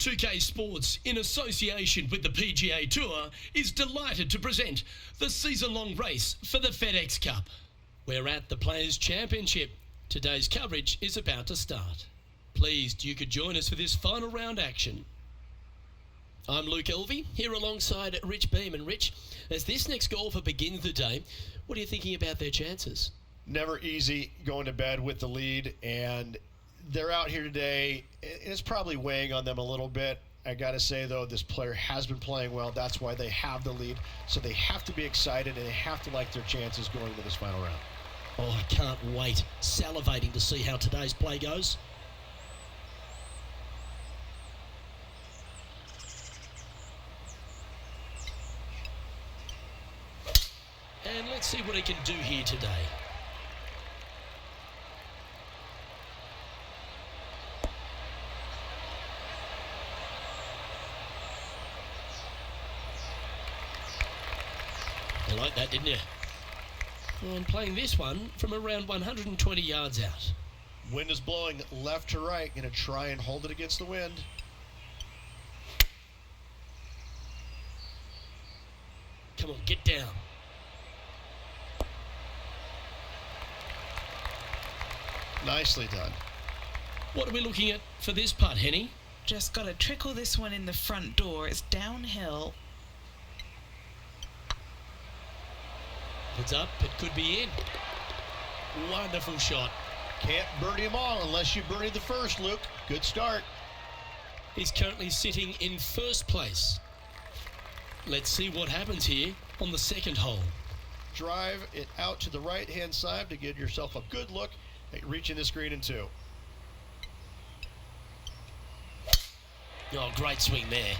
2K Sports, in association with the PGA Tour, is delighted to present the season-long race for the FedEx Cup. We're at the Players' Championship. Today's coverage is about to start. Pleased you could join us for this final round action. I'm Luke Elvey, here alongside Rich Beam. And Rich, as this next golfer begins the day, what are you thinking about their chances? Never easy going to bed with the lead, and they're out here today. It's probably weighing on them a little bit. I got to say, though, this player has been playing well. That's why they have the lead. So they have to be excited, and they have to like their chances going into this final round. Oh, I can't wait. Salivating to see how today's play goes. And let's see what he can do here today. You like that, didn't you? And playing this one from around 120 yards out. Wind is blowing left to right. Going to try and hold it against the wind. Come on, get down. Nicely done. What are we looking at for this putt, Henny? Just got to trickle this one in the front door. It's downhill. It's up, it could be in. Wonderful shot. Can't birdie them all unless you birdie the first, Luke. Good start. He's currently sitting in first place. Let's see what happens here on the second hole. Drive it out to the right-hand side to give yourself a good look at reaching this green in two. Oh, great swing there.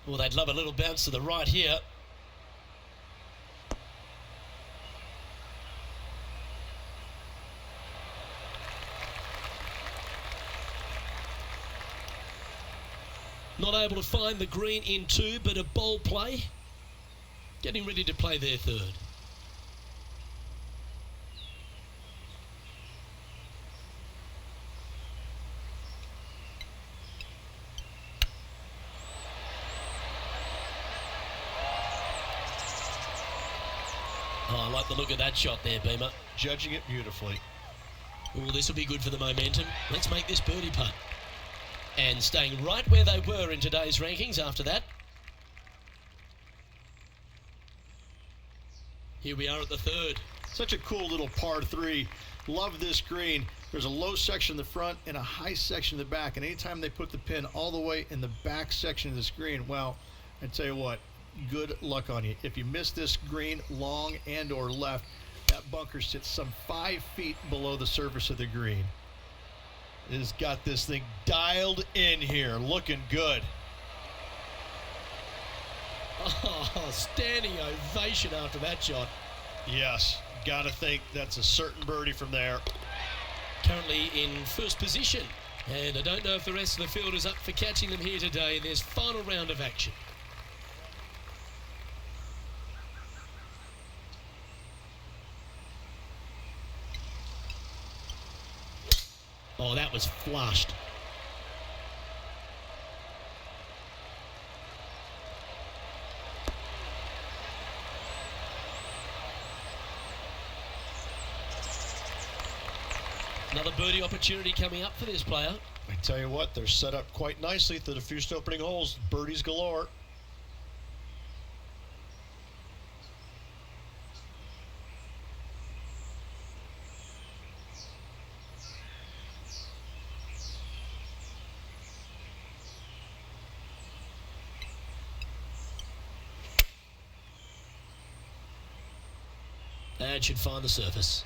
Well, they'd love a little bounce to the right here. Not able to find the green in two, but a bold play. Getting ready to play their third. Oh, I like the look of that shot there, Beamer. Judging it beautifully. Oh, this will be good for the momentum. Let's make this birdie putt. And staying right where they were in today's rankings after that. Here we are at the third. Such a cool little par three. Love this green. There's a low section in the front and a high section in the back. And anytime they put the pin all the way in the back section of this green, well, I tell you what, good luck on you. If you miss this green long and or left, that bunker sits some 5 feet below the surface of the green. It has got this thing dialed in here, looking good. Oh, standing ovation after that shot. Yes, got to think that's a certain birdie from there. Currently in first position. And I don't know if the rest of the field is up for catching them here today in this final round of action. Oh, that was flushed. Another birdie opportunity coming up for this player. I tell you what, they're set up quite nicely through the first opening holes. Birdies galore. That should find the surface.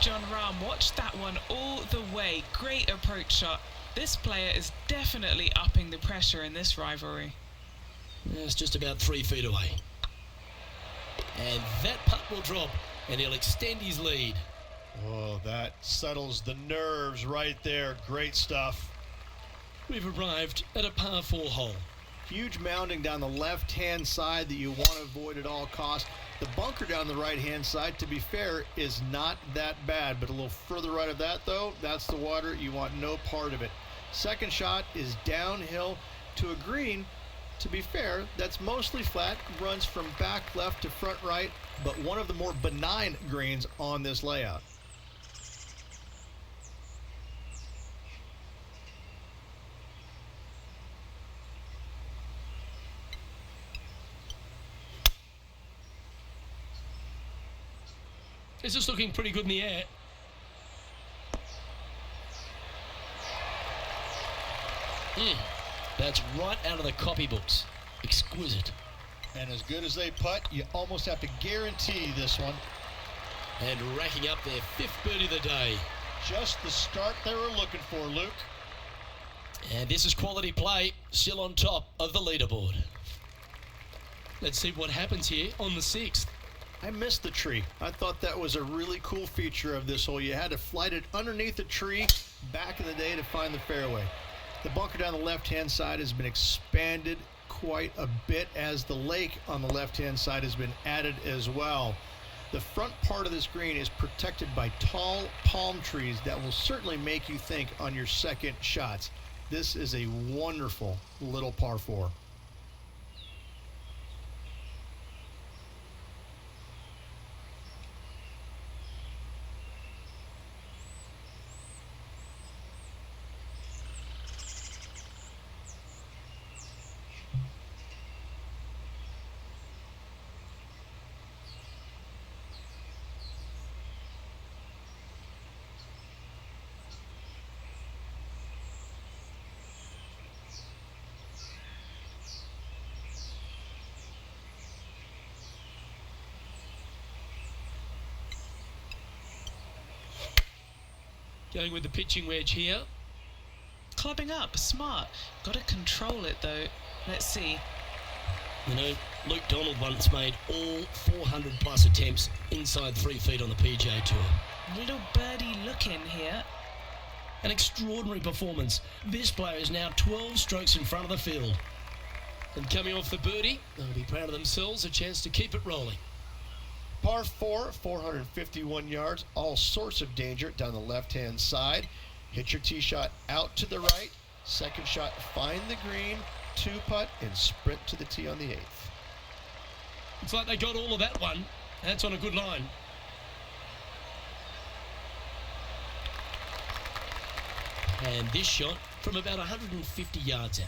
John Rahm watched that one all the way. Great approach shot. This player is definitely upping the pressure in this rivalry. It's just about 3 feet away. And that putt will drop, and he'll extend his lead. Oh, that settles the nerves right there. Great stuff. We've arrived at a par 4 hole. Huge mounding down the left-hand side that you want to avoid at all costs. The bunker down the right-hand side, to be fair, is not that bad. But a little further right of that, though, that's the water. You want no part of it. Second shot is downhill to a green. To be fair, that's mostly flat, runs from back left to front right, but one of the more benign greens on this layout. This is looking pretty good in the air. That's right out of the copybooks. Exquisite. And as good as they putt, you almost have to guarantee this one. And racking up their 5th birdie of the day. Just the start they were looking for, Luke. And this is quality play, still on top of the leaderboard. Let's see what happens here on the 6th. I missed the tree. I thought that was a really cool feature of this hole. You had to flight it underneath a tree back in the day to find the fairway. The bunker down the left-hand side has been expanded quite a bit as the lake on the left-hand side has been added as well. The front part of this green is protected by tall palm trees that will certainly make you think on your second shots. This is a wonderful little par 4. Going with the pitching wedge here. Clubbing up, smart. Got to control it though. Let's see. You know, Luke Donald once made all 400 plus attempts inside 3 feet on the PGA Tour. Little birdie look in here. An extraordinary performance. This player is now 12 strokes in front of the field. And coming off the birdie, they'll be proud of themselves, a chance to keep it rolling. Par 4, 451 yards, all sorts of danger down the left-hand side. Hit your tee shot out to the right. Second shot, find the green, 2-putt, and sprint to the tee on the 8th. Looks like they got all of that one. That's on a good line. And this shot from about 150 yards out.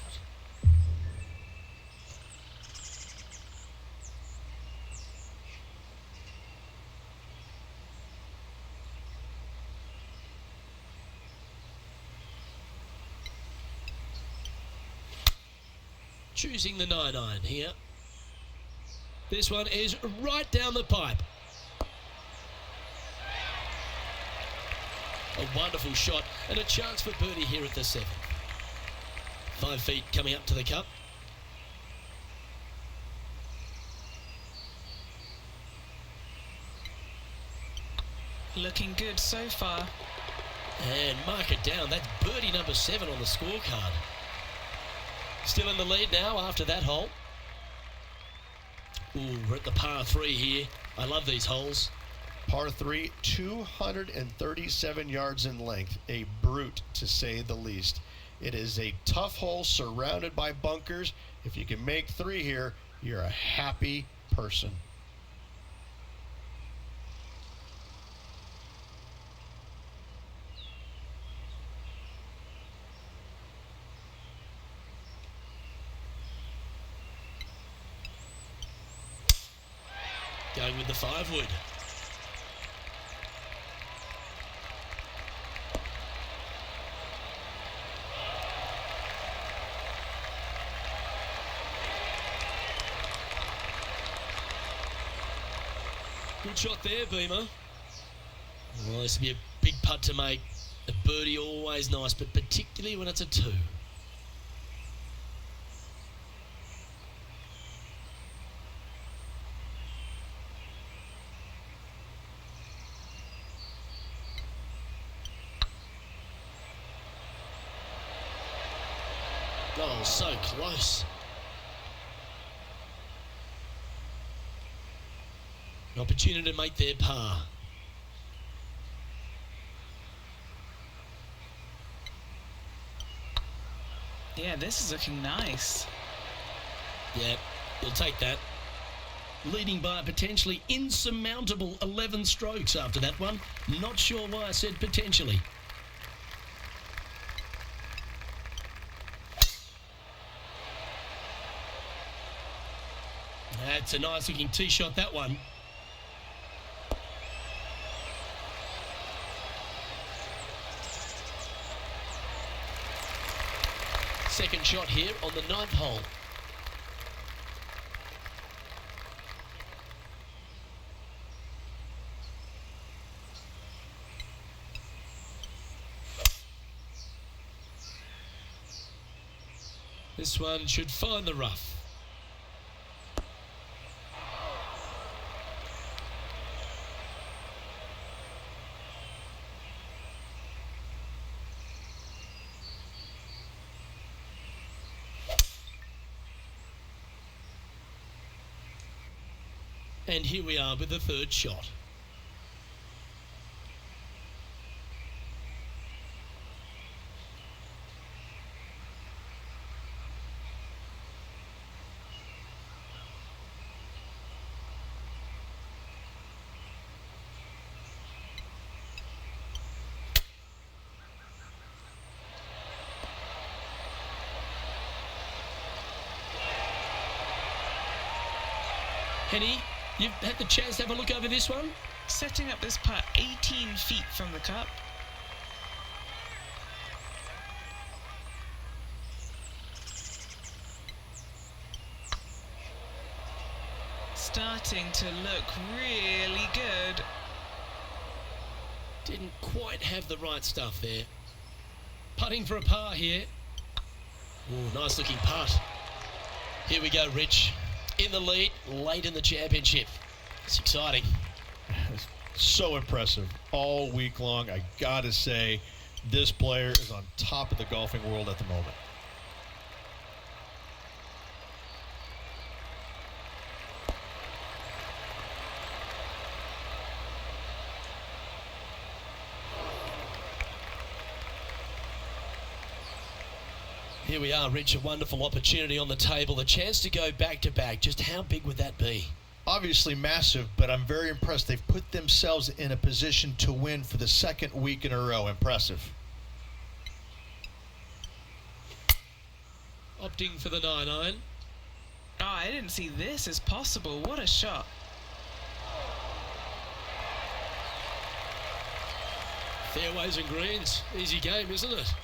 Choosing the 9-iron here. This one is right down the pipe. A wonderful shot and a chance for birdie here at the 7th. 5 feet coming up to the cup. Looking good so far. And mark it down. That's birdie number 7 on the scorecard. Still in the lead now after that hole. Ooh, we're at the par 3 here. I love these holes. Par 3, 237 yards in length. A brute, to say the least. It is a tough hole surrounded by bunkers. If you can make 3 here, you're a happy person. Going with the 5-wood. Good shot there, Beamer. Well, this would be a big putt to make. A birdie always nice, but particularly when it's a 2. Oh, so close. An opportunity to make their par. Yeah, this is looking nice. Yeah, you'll take that. Leading by a potentially insurmountable 11 strokes after that one. Not sure why I said potentially. That's a nice looking tee shot, that one. Second shot here on the 9th hole. This one should find the rough. And here we are with the 3rd shot. Henny, you've had the chance to have a look over this one? Setting up this putt 18 feet from the cup. Starting to look really good. Didn't quite have the right stuff there. Putting for a par here. Ooh, nice looking putt. Here we go, Rich. In the lead, late in the championship. It's exciting. So impressive all week long. I gotta say, this player is on top of the golfing world at the moment. Here we are, Rich, a wonderful opportunity on the table, a chance to go back-to-back. Just how big would that be? Obviously massive, but I'm very impressed. They've put themselves in a position to win for the 2nd week in a row. Impressive. Opting for the 9-iron. Oh, I didn't see this as possible. What a shot. Fairways and greens. Easy game, isn't it?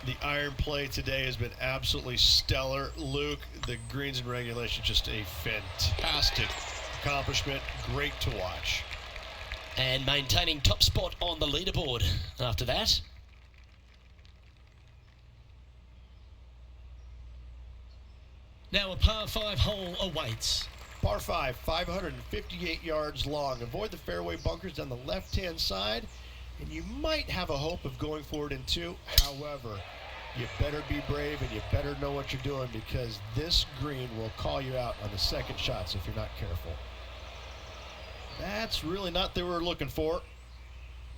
The iron play today has been absolutely stellar. Luke, the greens and regulation, just a fantastic accomplishment. Great to watch. And maintaining top spot on the leaderboard after that. Now a par 5 hole awaits. Par 5, 558 yards long. Avoid the fairway bunkers down the left-hand side, and you might have a hope of going forward in 2. However, you better be brave and you better know what you're doing, because this green will call you out on the 2nd shots if you're not careful. That's really not what they were looking for.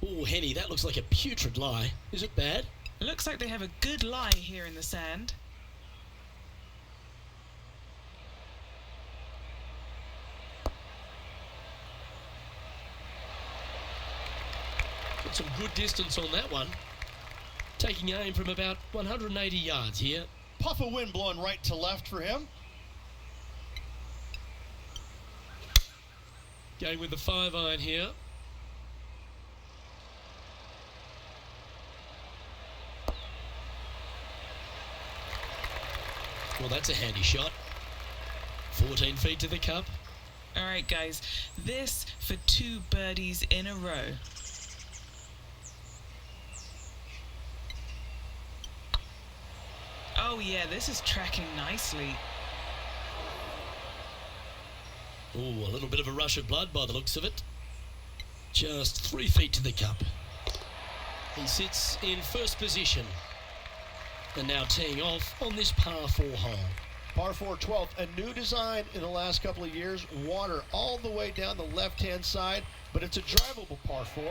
Oh, Henny, that looks like a putrid lie. Is it bad? It looks like they have a good lie here in the sand. Got some good distance on that one. Taking aim from about 180 yards here. Puff of wind blowing right to left for him. Going with the 5-iron here. Well, that's a handy shot. 14 feet to the cup. All right, guys, this for 2 birdies in a row. Oh yeah, this is tracking nicely. Oh, a little bit of a rush of blood by the looks of it. Just 3 feet to the cup. He sits in first position. And now teeing off on this par 4 hole. Par 4 12th, a new design in the last couple of years. Water all the way down the left-hand side, but it's a drivable par 4.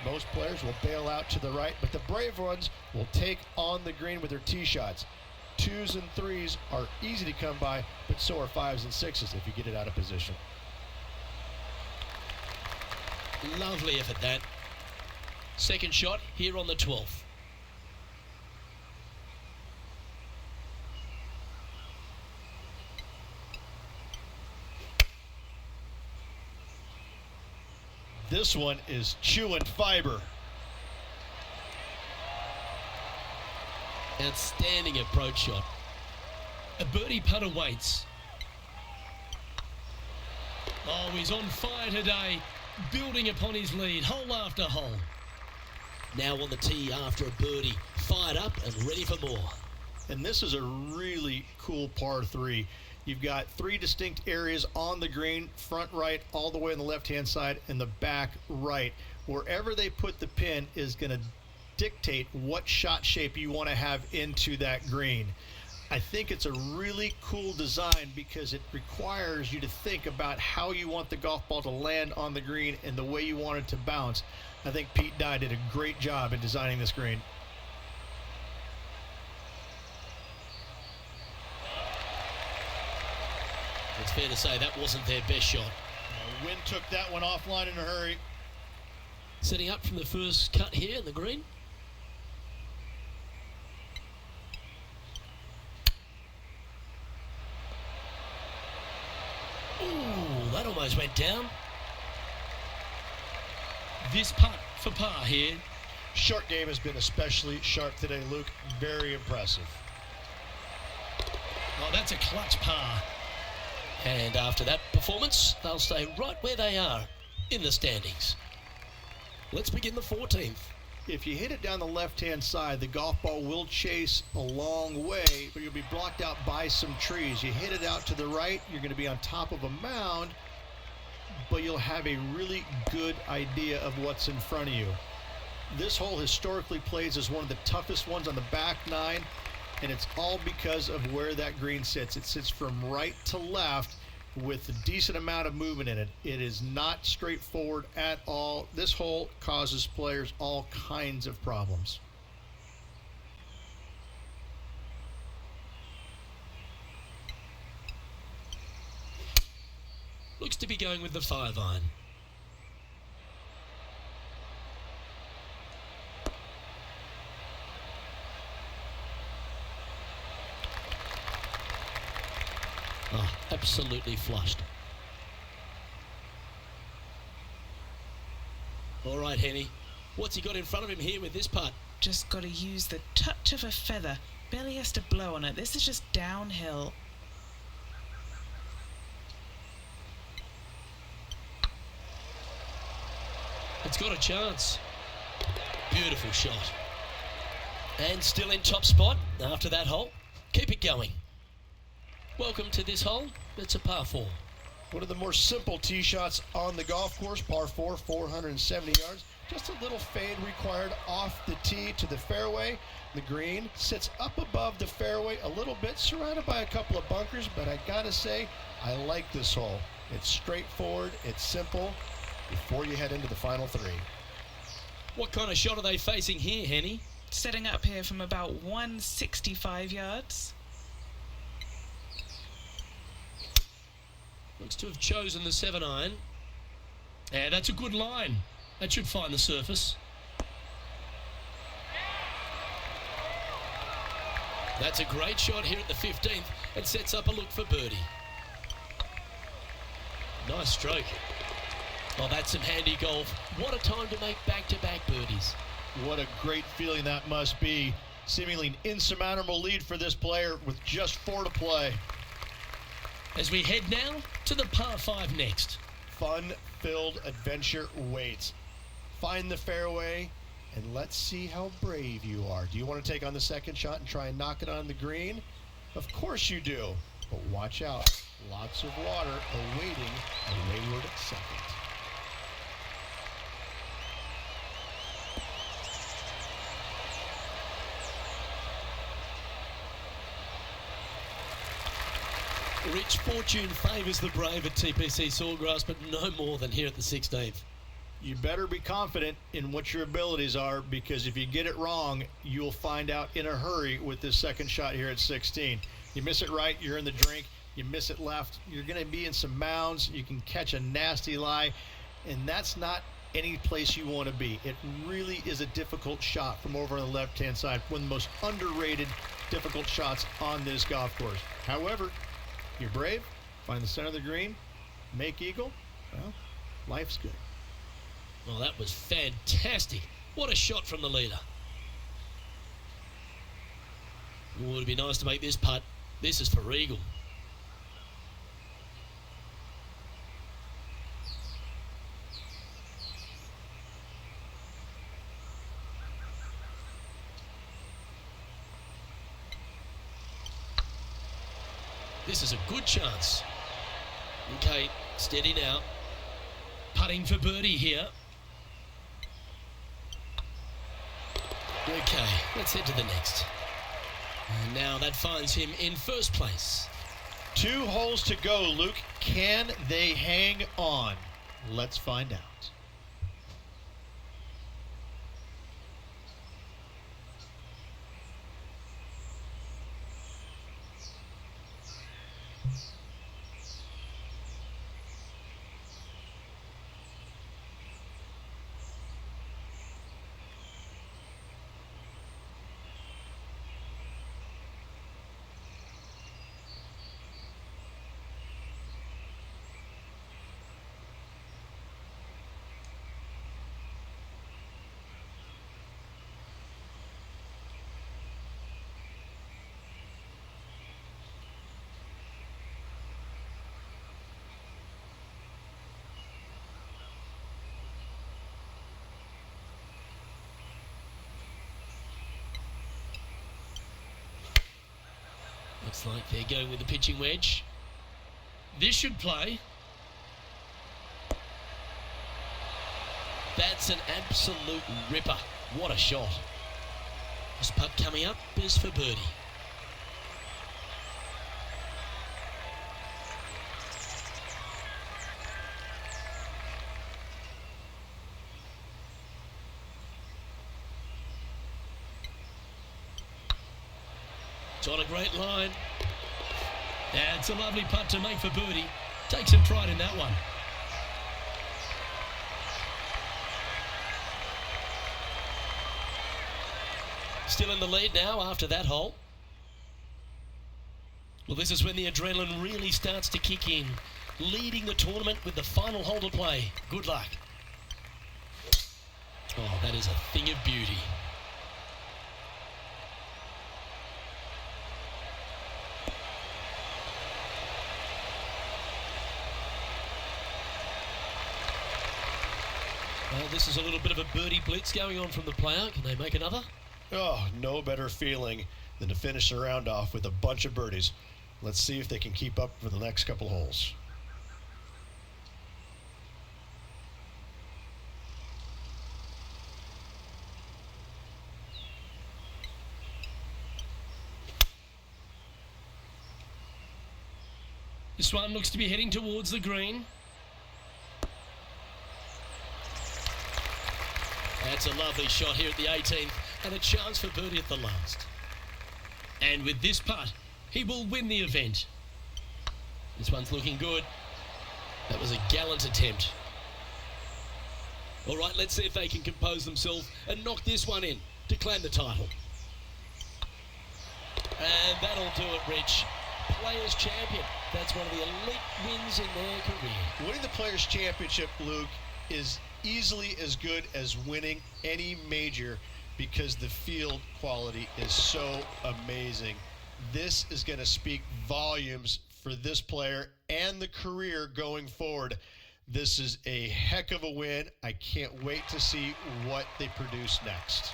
Most players will bail out to the right, but the brave ones will take on the green with their tee shots. 2s and 3s are easy to come by, but so are 5s and 6s if you get it out of position. Lovely effort, that. Second shot here on the 12th. This one is chewing fiber. Outstanding approach shot. A birdie putt awaits. Oh, he's on fire today, building upon his lead, hole after hole. Now on the tee after a birdie, fired up and ready for more. And this is a really cool par 3. You've got 3 distinct areas on the green, front right, all the way on the left-hand side, and the back right. Wherever they put the pin is going to dictate what shot shape you want to have into that green. I think it's a really cool design because it requires you to think about how you want the golf ball to land on the green and the way you want it to bounce. I think Pete Dye did a great job in designing this green. It's fair to say that wasn't their best shot. Wind took that one offline in a hurry. Setting up from the first cut here in the green. Ooh, that almost went down. This putt for par here. Short game has been especially sharp today, Luke. Very impressive. Oh, that's a clutch par. And after that performance, they'll stay right where they are in the standings. Let's begin the 14th. If you hit it down the left-hand side, the golf ball will chase a long way, but you'll be blocked out by some trees. You hit it out to the right, you're going to be on top of a mound, but you'll have a really good idea of what's in front of you. This hole historically plays as one of the toughest ones on the back 9. And it's all because of where that green sits. It sits from right to left with a decent amount of movement in it. It is not straightforward at all. This hole causes players all kinds of problems. Looks to be going with the 5-iron. Oh, absolutely flushed. All right, Henny. What's he got in front of him here with this putt? Just got to use the touch of a feather. Barely has to blow on it. This is just downhill. It's got a chance. Beautiful shot. And still in top spot after that hole. Keep it going. Welcome to this hole. It's a par 4. One of the more simple tee shots on the golf course, par 4, 470 yards. Just a little fade required off the tee to the fairway. The green sits up above the fairway a little bit, surrounded by a couple of bunkers, but I gotta say, I like this hole. It's straightforward, it's simple, before you head into the final 3. What kind of shot are they facing here, Henny? Setting up here from about 165 yards. Looks to have chosen the 7-iron. Yeah, that's a good line. That should find the surface. That's a great shot here at the 15th and sets up a look for birdie. Nice stroke. Oh, that's some handy golf. What a time to make back-to-back birdies. What a great feeling that must be. Seemingly an insurmountable lead for this player with just 4 to play. as we head now to the par 5 next. Fun-filled adventure waits. Find the fairway, and let's see how brave you are. Do you want to take on the second shot and try and knock it on the green? Of course you do, but watch out. Lots of water awaiting a wayward second. Rich fortune favours the brave at TPC Sawgrass, but no more than here at the 16th. You better be confident in what your abilities are, because if you get it wrong, you'll find out in a hurry with this second shot here at 16. You miss it right, you're in the drink. You miss it left, you're going to be in some mounds. You can catch a nasty lie, and that's not any place you want to be. It really is a difficult shot from over on the left-hand side. One of the most underrated difficult shots on this golf course. However, you're brave, find the center of the green, make eagle, well, life's good. Well, that was fantastic. What a shot from the leader. Oh, it'd be nice to make this putt. This is for eagle. This is a good chance. Okay, steady now. Putting for birdie here. Okay, let's head to the next. And now that finds him in first place. 2 holes to go, Luke. Can they hang on? Let's find out. Looks like they're going with the pitching wedge. This should play. That's an absolute ripper. What a shot. This putt coming up is for birdie. It's on a great line. That's a lovely putt to make for birdie. Take some pride in that one. Still in the lead now after that hole. Well, this is when the adrenaline really starts to kick in. Leading the tournament with the final hole to play. Good luck. Oh, that is a thing of beauty. Well, this is a little bit of a birdie blitz going on from the player. Can they make another? Oh, no better feeling than to finish the round off with a bunch of birdies. Let's see if they can keep up for the next couple holes. This one looks to be heading towards the green. That's a lovely shot here at the 18th, and a chance for birdie at the last. And with this putt, he will win the event. This one's looking good. That was a gallant attempt. All right, let's see if they can compose themselves and knock this one in to claim the title. And that'll do it, Rich. Players' Champion. That's one of the elite wins in their career. Winning the Players' Championship, Luke, is easily as good as winning any major because the field quality is so amazing. This is going to speak volumes for this player and the career going forward. This is a heck of a win. I can't wait to see what they produce next.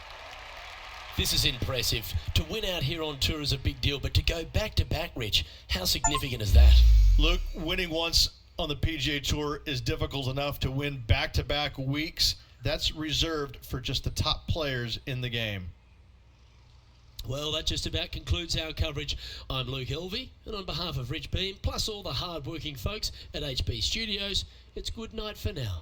This is impressive. To win out here on tour is a big deal, but to go back-to-back, Rich, how significant is that? Luke, winning once on the PGA Tour is difficult enough. To win back-to-back weeks, that's reserved for just the top players in the game. Well, that just about concludes our coverage. I'm Luke Elvey, and on behalf of Rich Beam, plus all the hard-working folks at HB Studios, it's good night for now.